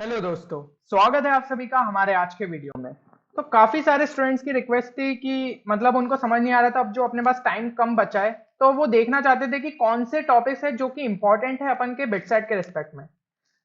Hello दोस्तों। स्वागत है आप सभी का हमारे आज के वीडियो में। तो काफी सारे स्टूडेंट्स की रिक्वेस्ट थी कि मतलब उनको समझ नहीं आ रहा था, अब जो अपने पास टाइम कम बचा है तो वो देखना चाहते थे कि कौन से टॉपिक्स है जो कि इंपॉर्टेंट है अपन के बिटसेट के रिस्पेक्ट में।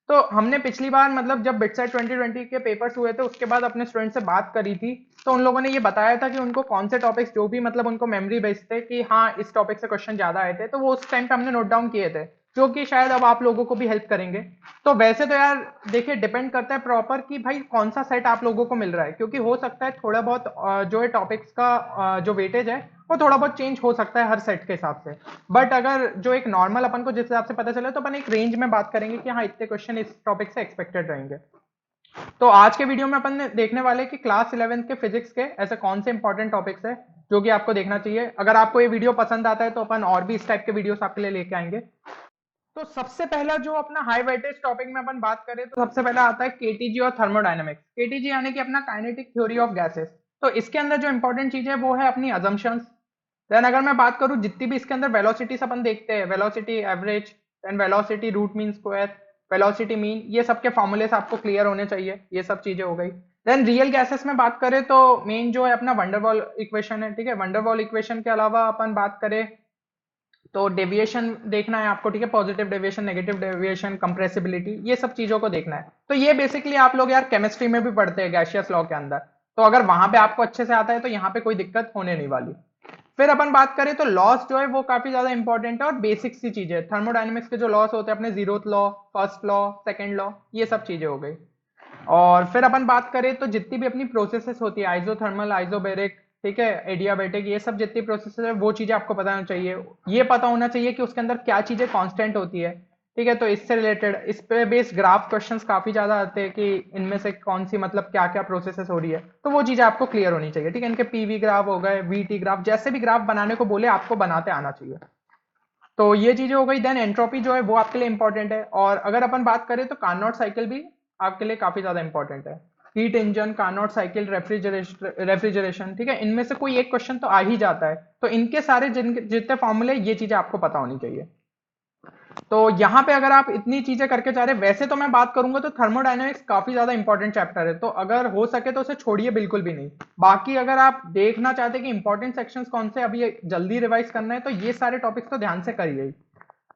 तो हमने पिछली बार मतलब जब बिटसेट 2020 के पेपर्स हुए थे उसके बाद अपने स्टूडेंट से बात करी थी, तो उन लोगों ने ये बताया था कि उनको कौन से टॉपिक्स जो भी मतलब उनको मेमोरी बेस्ड थे कि हाँ इस टॉपिक से क्वेश्चन ज्यादा आए थे, तो वो उस टाइम पे हमने नोट डाउन किए थे, जो कि शायद अब आप लोगों को भी हेल्प करेंगे। तो वैसे तो यार देखिए डिपेंड करता है प्रॉपर कि भाई कौन सा सेट आप लोगों को मिल रहा है, क्योंकि हो सकता है थोड़ा बहुत जो है टॉपिक्स का जो वेटेज है वो थोड़ा बहुत चेंज हो सकता है हर सेट के हिसाब से। बट अगर जो एक नॉर्मल अपन को जिस हिसाब से पता चले तो अपन एक रेंज में बात करेंगे कि हाँ इतने क्वेश्चन इस टॉपिक से एक्सपेक्टेड रहेंगे। तो आज के वीडियो में अपन देखने वाले कि क्लास 11th के फिजिक्स के ऐसे कौन से इंपॉर्टेंट टॉपिक्स है जो कि आपको देखना चाहिए। अगर आपको ये वीडियो पसंद आता है तो अपन और भी इस टाइप के वीडियोस आपके लिए लेके आएंगे। तो सबसे पहला जो अपना हाई वेटेज टॉपिक में अपन बात करें तो सबसे पहला आता है केटीजी और थर्मोडायनेमिक्स। केटीजी यानी कि अपना काइनेटिक थ्योरी ऑफ गैसेस। तो इसके अंदर जो इंपॉर्टेंट चीज है वो है अपनी अजम्पशंस। देन अगर मैं बात करूं जितनी भी इसके अंदर वेलोसिटीज अपन देखते हैं, velocity average, then velocity root mean square, velocity mean, ये सब के फॉर्मूलेस आपको क्लियर होने चाहिए। ये सब चीजें हो गई। देन रियल गैसेस में बात करें तो मेन जो है अपना वंडरवॉल इक्वेशन है। ठीक है, वंडरवॉल इक्वेशन के अलावा अपन बात करें तो डेविएशन देखना है आपको। ठीक है, positive deviation, negative deviation, compressibility, ये सब चीजों को देखना है। तो ये बेसिकली आप लोग यार केमिस्ट्री में भी पढ़ते हैं गैसियस लॉ के अंदर। तो अगर वहां पे आपको अच्छे से आता है तो यहाँ पे कोई दिक्कत होने नहीं वाली। फिर अपन बात करें तो लॉस जो है वो काफी ज्यादा इंपॉर्टेंट है और बेसिक सी चीजें है। थर्मोडायनेमिक्स के जो लॉस होते हैं अपने zeroth law, first law, second law, ये सब चीजें हो गई। और फिर अपन बात करें तो जितनी भी अपनी प्रोसेसेस होती है, आइसोथर्मल, आइसोबैरिक, ठीक है, एडियाबैटिक, ये सब जितनी प्रोसेसेस है वो चीजें आपको पता होना चाहिए। ये पता होना चाहिए कि उसके अंदर क्या चीजें कांस्टेंट होती है। ठीक है, तो इससे रिलेटेड इस पे बेस्ड ग्राफ क्वेश्चंस काफी ज्यादा आते हैं कि इनमें से कौन सी मतलब क्या क्या प्रोसेसेस हो रही है, तो वो चीजें आपको क्लियर होनी चाहिए। ठीक है, इनके पीवी ग्राफ हो गए, वीटी ग्राफ, जैसे भी ग्राफ बनाने को बोले आपको बनाते आना चाहिए। तो ये चीजें हो गई। देन एंट्रोपी जो है वो आपके लिए इंपॉर्टेंट है। और अगर अपन बात करें तो कार्नोट साइकिल भी आपके लिए काफी ज्यादा इंपॉर्टेंट है। Heat engine, Carnot cycle, refrigeration, ठीक है, इनमें से कोई एक क्वेश्चन तो आ ही जाता है। तो इनके सारे जितने फॉर्मूले, ये चीजें आपको पता होनी चाहिए। तो यहाँ पे अगर आप इतनी चीजें करके चाह रहे, वैसे तो मैं बात करूंगा तो थर्मोडायनेमिक्स काफी ज्यादा इंपॉर्टेंट चैप्टर है, तो अगर हो सके तो उसे छोड़िए बिल्कुल भी नहीं। बाकी अगर आप देखना चाहते कि इंपॉर्टेंट सेक्शंस कौन से अभी जल्दी रिवाइज करना है तो ये सारे टॉपिक्स तो ध्यान से करिए।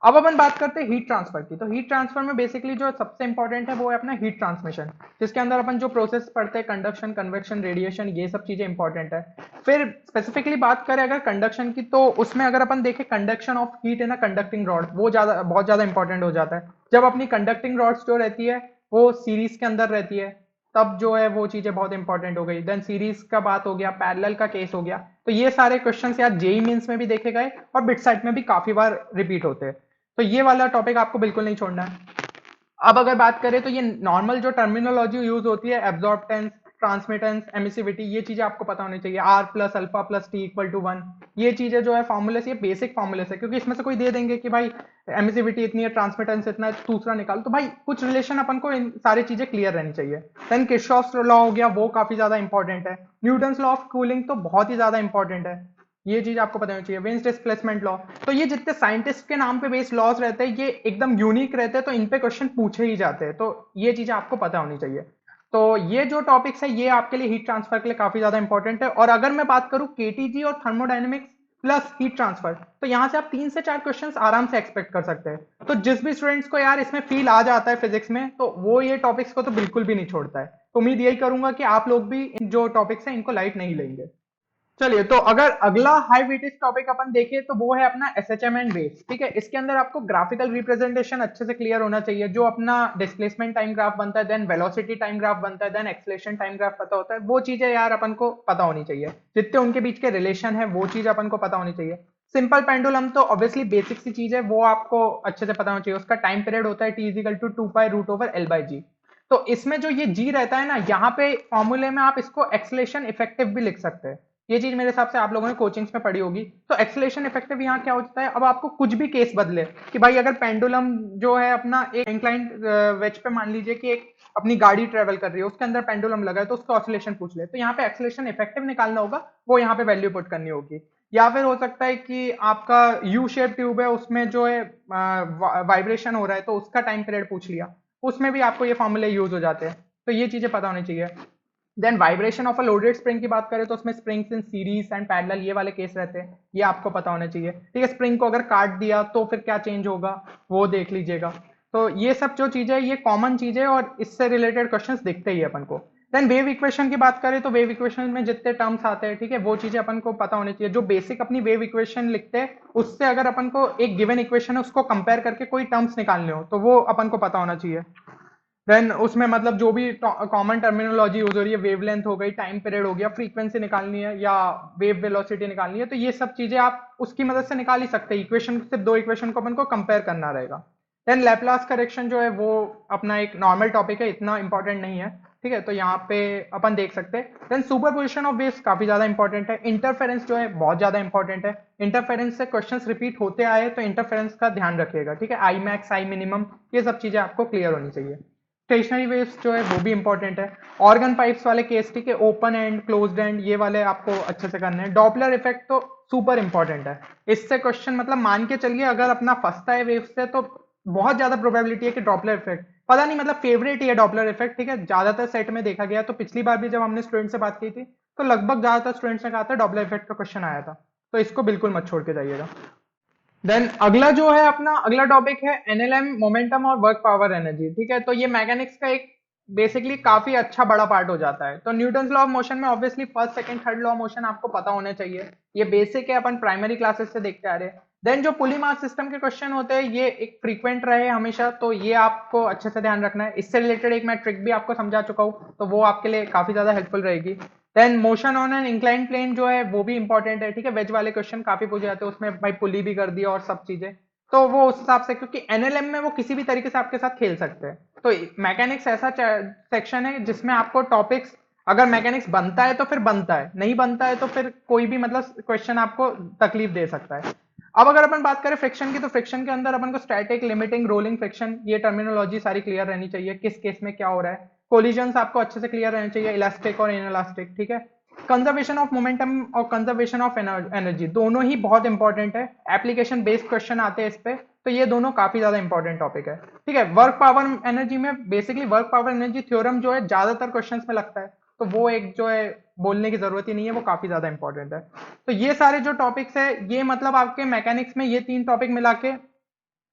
अब अपन बात करते हैं हीट ट्रांसफर की। तो हीट ट्रांसफर में बेसिकली जो सबसे इंपॉर्टेंट है वो है अपना हीट ट्रांसमिशन, जिसके अंदर अपन जो प्रोसेस पढ़ते हैं, कंडक्शन, कन्वेक्शन, रेडिएशन, ये सब चीजें इंपॉर्टेंट है। फिर स्पेसिफिकली बात करें अगर कंडक्शन की, तो उसमें अगर अपन देखें conduction of heat in a conducting rod, वो ज्यादा बहुत ज्यादा इंपॉर्टेंट हो जाता है। जब अपनी कंडक्टिंग रॉड्स जो रहती है वो सीरीज के अंदर रहती है, तब जो है वो चीजें बहुत इंपॉर्टेंट हो गई। देन सीरीज का बात हो गया, पैरेलल का केस हो गया। तो ये सारे क्वेश्चंस यार जेई मेंस में भी देखे गए और बिट साइट में भी काफी बार रिपीट होते हैं। तो ये वाला टॉपिक आपको बिल्कुल नहीं छोड़ना है। अब अगर बात करें तो ये नॉर्मल जो टर्मिनोलॉजी यूज होती है, एब्जॉर्बटेंस, ट्रांसमिटेंस, एमिसिविटी, ये चीजें आपको पता होनी चाहिए। R plus alpha plus T equal to one, ये चीजें जो है फॉर्मूलेस, ये बेसिक फॉर्मूलेस है, क्योंकि इसमें से कोई दे देंगे कि भाई एमिसिविटी इतनी है, ट्रांसमिटेंस इतना है, दूसरा निकाल, तो भाई कुछ रिलेशन अपन को इन सारी चीजें क्लियर रहनी चाहिए। देन किरचॉफ्स लॉ हो गया, वो काफी ज्यादा इंपॉर्टेंट है। न्यूटन्स लॉ ऑफ कूलिंग तो बहुत ही ज्यादा इंपॉर्टेंट है, ये चीज आपको पता होनी चाहिए। वेन्स डिस्प्लेसमेंट लॉ, तो ये जितने साइंटिस्ट के नाम पे बेस्ड लॉज रहते हैं ये एकदम यूनिक रहते हैं, तो इन पे क्वेश्चन पूछे ही जाते हैं, तो ये चीजें आपको पता होनी चाहिए। तो ये जो टॉपिक्स है ये आपके लिए हीट ट्रांसफर के लिए काफी ज्यादा इंपॉर्टेंट है। और अगर मैं बात करूं केटीजी और थर्मोडायनेमिक्स प्लस हीट ट्रांसफर, तो यहां से आप 3 से 4 क्वेश्चंस आराम से एक्सपेक्ट कर सकते हैं। तो जिस भी स्टूडेंट्स को यार इसमें फील आ जाता है फिजिक्स में, तो वो ये टॉपिक्स को तो बिल्कुल भी नहीं छोड़ता है। तो उम्मीद यही करूंगा कि आप लोग भी इन जो टॉपिक्स हैं इनको लाइट नहीं लेंगे। चलिए, तो अगर अगला हाई वेटेज टॉपिक अपन देखें तो वो है अपना एसएचएम एंड बेस। ठीक है, इसके अंदर आपको ग्राफिकल रिप्रेजेंटेशन अच्छे से क्लियर होना चाहिए। जो अपना डिस्प्लेसमेंट टाइम ग्राफ बनता है, देन वेलोसिटी टाइम ग्राफ बनता है, देन एक्सलेशन टाइम ग्राफ पता होता है, वो चीजें यार अपन को पता होनी चाहिए। जितने उनके बीच के रिलेशन है वो चीज अपन को पता होनी चाहिए। सिंपल पेंडुलम तो ऑब्वियसली बेसिक सी चीज है, वो आपको अच्छे से पता होना चाहिए। उसका टाइम पीरियड होता है T is equal to 2 pi root over L by g. तो इसमें जो ये जी रहता है ना, यहाँ पे फॉर्मूले में आप इसको एक्सलेशन इफेक्टिव भी लिख सकते हैं। ये चीज मेरे हिसाब से आप लोगों ने कोचिंग्स में पढ़ी होगी। तो एक्सलेशन इफेक्टिव यहाँ क्या होता है, अब आपको कुछ भी केस बदले कि भाई अगर पेंडुलम जो है अपना एक इंक्लाइंड वेज पे, मान लीजिए कि एक अपनी गाड़ी ट्रेवल कर रही है, उसके अंदर पेंडुलम लगा है, तो उसका ऑसिलेशन पूछ ले, तो यहाँ पे एक्सलेशन इफेक्टिव निकालना होगा, वो यहाँ पे वैल्यू पुट करनी होगी। या फिर हो सकता है कि आपका यू शेप ट्यूब है, उसमें जो है वाइब्रेशन हो रहा है, तो उसका टाइम पीरियड पूछ लिया, उसमें भी आपको ये फॉर्मूले यूज हो जाते हैं, तो ये चीजें पता होनी चाहिए। Then vibration of a loaded spring की बात करें तो उसमें springs in series and parallel ये वाले केस रहते हैं, ये आपको पता होना चाहिए। ठीक है, स्प्रिंग को अगर काट दिया तो फिर क्या चेंज होगा वो देख लीजिएगा। तो ये सब जो चीजें ये कॉमन चीजें और इससे रिलेटेड क्वेश्चंस दिखते ही है अपन को। देन वेव इक्वेशन की बात करें तो वेव इक्वेशन में जितने टर्म्स आते हैं, ठीक है, वो चीजें अपन को पता होनी चाहिए। जो बेसिक अपनी वेव इक्वेशन लिखते हैं उससे अगर अपन को एक गिवन इक्वेशन है उसको कंपेयर करके कोई टर्म्स निकालने हो तो वो अपन को पता होना चाहिए। देन उसमें मतलब जो भी कॉमन टर्मिनोलॉजी यूज हो रही है, वेवलेंथ हो गई, टाइम पीरियड हो गया, फ्रीक्वेंसी निकालनी है या वेव वेलोसिटी निकालनी है, तो ये सब चीजें आप उसकी मदद से निकाल ही सकते हैं। इक्वेशन सिर्फ दो इक्वेशन को अपन को कंपेयर करना रहेगा। देन लैपलास करेक्शन जो है वो अपना एक नॉर्मल टॉपिक है, इतना इंपॉर्टेंट नहीं है। ठीक है, तो यहाँ पे अपन देख सकते हैं। देन सुपरपोजिशन ऑफ वेव्स काफी ज्यादा इंपॉर्टेंट है। इंटरफेरेंस जो है बहुत ज्यादा इंपॉर्टेंट है। इंटरफेरेंस से क्वेश्चंस रिपीट होते आए तो इंटरफेरेंस का ध्यान रखिएगा। ठीक है, आई मैक्स आई मिनिमम ये सब चीजें आपको क्लियर होनी चाहिए। स्टेशनरी वेव्स जो है वो भी इंपॉर्टेंट है। ऑर्गन पाइप्स वाले केस, ठीक है, ओपन एंड क्लोज्ड एंड ये वाले आपको अच्छे से करने हैं। डॉपलर इफेक्ट तो सुपर इंपॉर्टेंट है। इससे क्वेश्चन मतलब मान के चलिए अगर अपना फंसता है वेव से तो बहुत ज्यादा प्रोबेबिलिटी है कि डॉपलर इफेक्ट, पता नहीं मतलब फेवरेट ही है डॉपलर इफेक्ट। ठीक है, ज्यादातर सेट में देखा गया, तो पिछली बार भी जब हमने स्टूडेंट से बात की थी तो लगभग ज्यादातर स्टूडेंट्स ने कहा था डॉपलर इफेक्ट का क्वेश्चन आया था, तो इसको बिल्कुल मत छोड़ के जाइएगा। देन अगला जो है अपना अगला टॉपिक है एनएलएम, मोमेंटम और वर्क पावर एनर्जी। ठीक है, तो ये मैकेनिक्स का एक बेसिकली काफी अच्छा बड़ा पार्ट हो जाता है। तो न्यूटन्स लॉ ऑफ मोशन में obviously first second third law of motion आपको पता होने चाहिए, ये बेसिक है, अपन प्राइमरी क्लासेस से देखते आ रहे हैं। देन जो पुली मास सिस्टम के क्वेश्चन होते हैं ये एक फ्रीक्वेंट रहे हमेशा, तो ये आपको अच्छे से ध्यान रखना है। इससे रिलेटेड एक मैं ट्रिक भी आपको समझा चुका हूँ, तो वो आपके लिए काफी ज्यादा हेल्पफुल रहेगी। Then motion on an incline plane जो है वो भी इंपॉर्टेंट है। ठीक है, वेज वाले क्वेश्चन काफी पूछे जाते हैं, उसमें भाई पुली भी कर दिया और सब चीजें, तो वो उस हिसाब से, क्योंकि एनएलएम में वो किसी भी तरीके से आपके साथ खेल सकते हैं। तो मैकेनिक्स ऐसा सेक्शन है जिसमें आपको टॉपिक्स, अगर मैकेनिक्स बनता है तो फिर बनता है, नहीं बनता है तो फिर कोई भी मतलब क्वेश्चन आपको तकलीफ दे सकता है। अब अगर अपन बात करें फ्रिक्शन की, तो फ्रिक्शन के अंदर अपन को स्टैटिक, लिमिटिंग, रोलिंग फ्रिक्शन ये टर्मिनोलॉजी सारी क्लियर रहनी चाहिए, किस केस में क्या हो रहा है। कोलिजन्स आपको अच्छे से क्लियर रहने चाहिए, इलास्टिक और इनइलास्टिक। ठीक है, कंजर्वेशन ऑफ मोमेंटम और कंजर्वेशन ऑफ एनर्जी दोनों ही बहुत इंपॉर्टेंट है। एप्लीकेशन बेस्ड क्वेश्चन आते हैं इस पे, तो ये दोनों काफी ज्यादा इंपॉर्टेंट टॉपिक है। ठीक है, वर्क पावर एनर्जी में basically work power energy theorem जो है ज्यादातर क्वेश्चंस में लगता है, तो वो एक जो है बोलने की जरूरत ही नहीं है, वो काफी ज्यादा इंपॉर्टेंट है। तो ये सारे जो टॉपिक्स है ये मतलब आपके मैकेनिक्स में ये तीन टॉपिक मिला के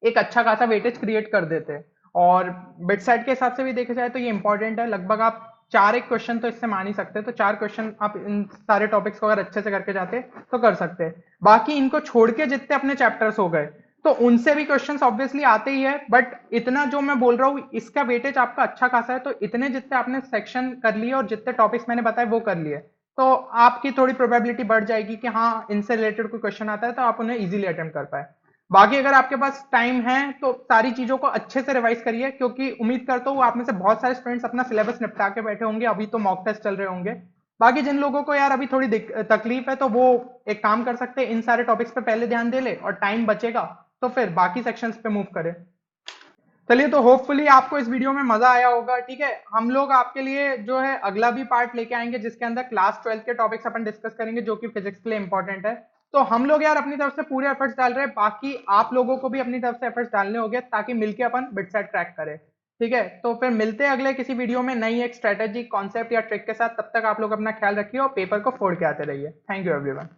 एक अच्छा खासा वेटेज क्रिएट कर देते हैं। और बिट सेट के हिसाब से भी देखा जाए तो ये इंपॉर्टेंट है, लगभग आप चार एक क्वेश्चन तो इससे मान ही सकते हैं। तो चार क्वेश्चन आप इन सारे टॉपिक्स को अगर अच्छे से करके जाते तो कर सकते हैं। बाकी इनको छोड़ के जितने अपने चैप्टर्स हो गए तो उनसे भी क्वेश्चंस ऑब्वियसली आते ही है, बट इतना जो मैं बोल रहा हूँ इसका वेटेज आपका अच्छा खासा है। तो इतने जितने आपने सेक्शन कर लिए और जितने टॉपिक्स मैंने बताए वो कर लिए, तो आपकी थोड़ी प्रोबेबिलिटी बढ़ जाएगी कि हाँ इनसे रिलेटेड कोई क्वेश्चन आता है तो आप उन्हें इजीली अटेम्प्ट कर पाए। बाकी अगर आपके पास टाइम है तो सारी चीजों को अच्छे से रिवाइज करिए, क्योंकि उम्मीद करता हूँ आप में से बहुत सारे स्टूडेंट्स अपना सिलेबस निपटा के बैठे होंगे, अभी तो मॉक टेस्ट चल रहे होंगे। बाकी जिन लोगों को यार अभी थोड़ी तकलीफ है तो वो एक काम कर सकते हैं, इन सारे टॉपिक्स पे पहले ध्यान दे ले और टाइम बचेगा तो फिर बाकी सेक्शंस पे मूव करे। चलिए, तो होपफुली आपको इस वीडियो में मजा आया होगा। ठीक है, हम लोग आपके लिए जो है अगला भी पार्ट लेके आएंगे जिसके अंदर क्लास 12 के टॉपिक्स अपन डिस्कस करेंगे जो कि फिजिक्स के लिए इंपॉर्टेंट है। तो हम लोग यार अपनी तरफ से पूरे एफर्ट्स डाल रहे हैं, बाकी आप लोगों को भी अपनी तरफ से एफर्ट्स डालने होंगे ताकि मिलके अपन बिटसेट क्रैक करें। ठीक है, तो फिर मिलते हैं अगले किसी वीडियो में नई एक स्ट्रेटेजी, कॉन्सेप्ट या ट्रिक के साथ। तब तक आप लोग अपना ख्याल रखिए और पेपर को फोड़ के आते रहिए। Thank you everyone.